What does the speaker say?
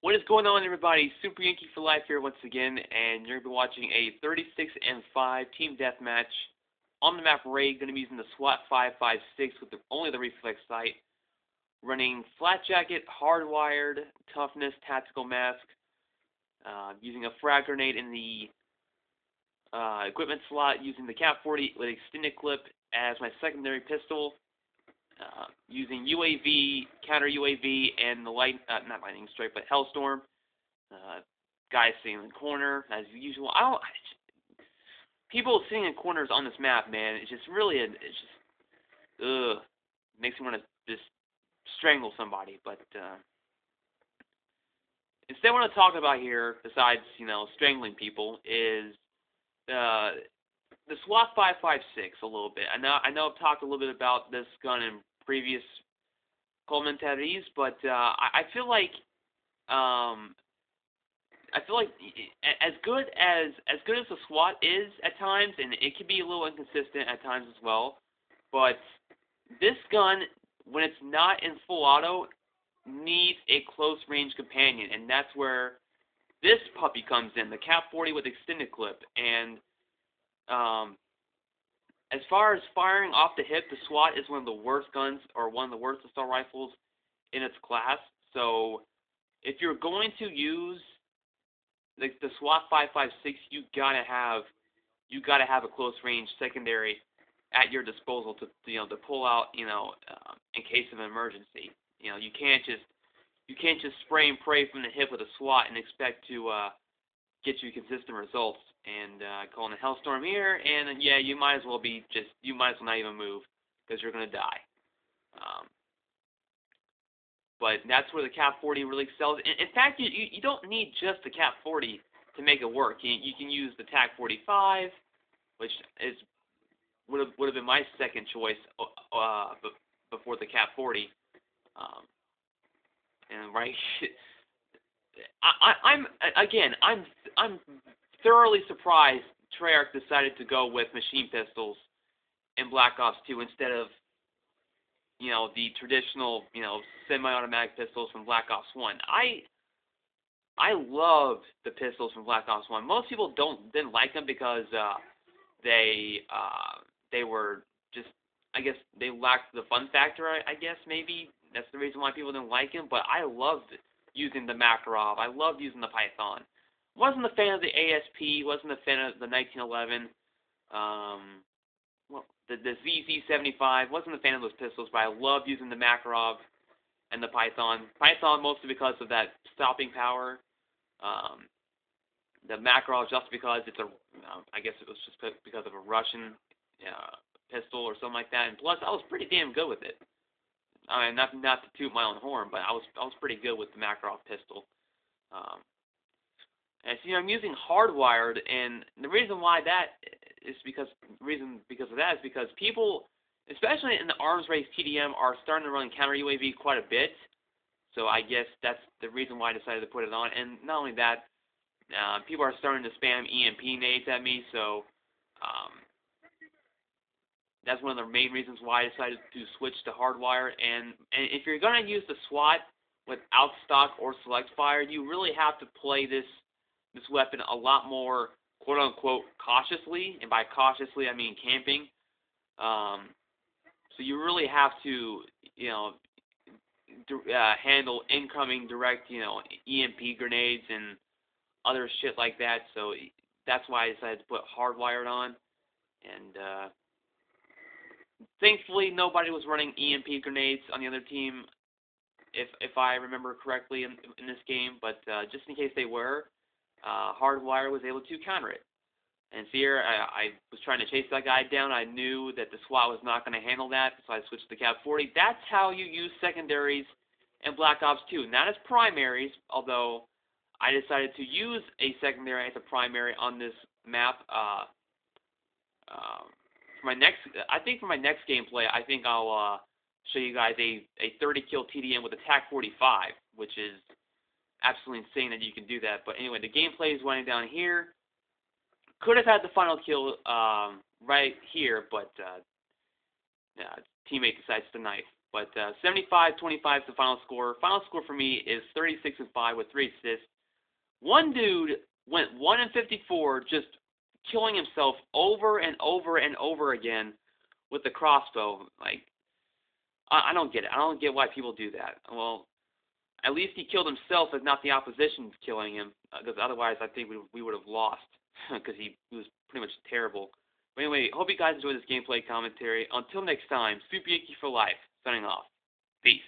What is going on, everybody? Super Yankee for Life here once again, and you're going to be watching a 36-5 team deathmatch on the map Raid. Going to be using the SWAT 556 with only the Reflex sight, running Flat Jacket, Hardwired, Toughness, Tactical Mask, using a frag grenade in the equipment slot, using the Cap 40 with extended clip as my secondary pistol. Using UAV, counter UAV, and the not lightning strike, but Hellstorm. Guys sitting in the corner as usual. People sitting in corners on this map, man. It's just really, makes me want to just strangle somebody. But instead, what I want to talk about here, besides strangling people, is the SWAT 556 a little bit. I know I've talked a little bit about this gun in previous commentaries, but I feel like as good as the SWAT is at times, and it can be a little inconsistent at times as well, but this gun, when it's not in full auto, needs a close range companion, and that's where this puppy comes in, the Cap 40 with extended clip. And as far as firing off the hip, the SWAT is one of the worst guns, or one of the worst assault rifles in its class. So if you're going to use the SWAT 556, you gotta have a close range secondary at your disposal to pull out in case of an emergency. You can't just spray and pray from the hip with a SWAT and expect to get you consistent results. And calling a Hellstorm here, and yeah, you might as well not even move, because you're gonna die. But that's where the Cap 40 really excels. In fact, you don't need just the Cap 40 to make it work. You can use the TAC 45, which would have been my second choice before the Cap 40. And right, I'm thoroughly surprised Treyarch decided to go with machine pistols in Black Ops 2 instead of the traditional semi-automatic pistols from Black Ops 1. I loved the pistols from Black Ops 1. Most people didn't like them because they were just, I guess they lacked the fun factor. I guess maybe that's the reason why people didn't like them. But I loved using the Makarov. I loved using the Python. Wasn't a fan of the ASP, wasn't a fan of the 1911, the ZZ75, wasn't a fan of those pistols, but I loved using the Makarov and the Python. Python mostly because of that stopping power. The Makarov just because it's I guess it was just because of a Russian pistol or something like that, and plus I was pretty damn good with it. I mean, not to toot my own horn, but I was pretty good with the Makarov pistol. And so, I'm using Hardwired, and the reason why that is because people, especially in the arms race TDM, are starting to run counter UAV quite a bit. So I guess that's the reason why I decided to put it on. And not only that, people are starting to spam EMP nades at me. So that's one of the main reasons why I decided to switch to Hardwire. And if you're going to use the SWAT without stock or select fire, you really have to play this weapon a lot more, quote-unquote, cautiously, and by cautiously, I mean camping. So you really have to, handle incoming direct, EMP grenades and other shit like that. So that's why I decided to put Hardwired on. And thankfully, nobody was running EMP grenades on the other team, if I remember correctly in this game. But just in case they were, Hardwire was able to counter it. And so here, I was trying to chase that guy down. I knew that the SWAT was not going to handle that, so I switched to the Cap 40. That's how you use secondaries in Black Ops 2. Not as primaries, although I decided to use a secondary as a primary on this map. For my next gameplay, I think I'll show you guys a 30-kill TDM with a TAC 45, which is absolutely insane that you can do that. But anyway, the gameplay is running down here. Could have had the final kill right here, but teammate decides to knife. But 75-25 is the final score. Final score for me is 36-5 with 3 assists. One dude went 1-54, just killing himself over and over and over again with the crossbow. Like, I don't get it. I don't get why people do that. Well, at least he killed himself, if not the opposition killing him, because otherwise I think we would have lost, because he was pretty much terrible. But anyway, hope you guys enjoyed this gameplay commentary. Until next time, Super Yankee for life. Signing off. Peace.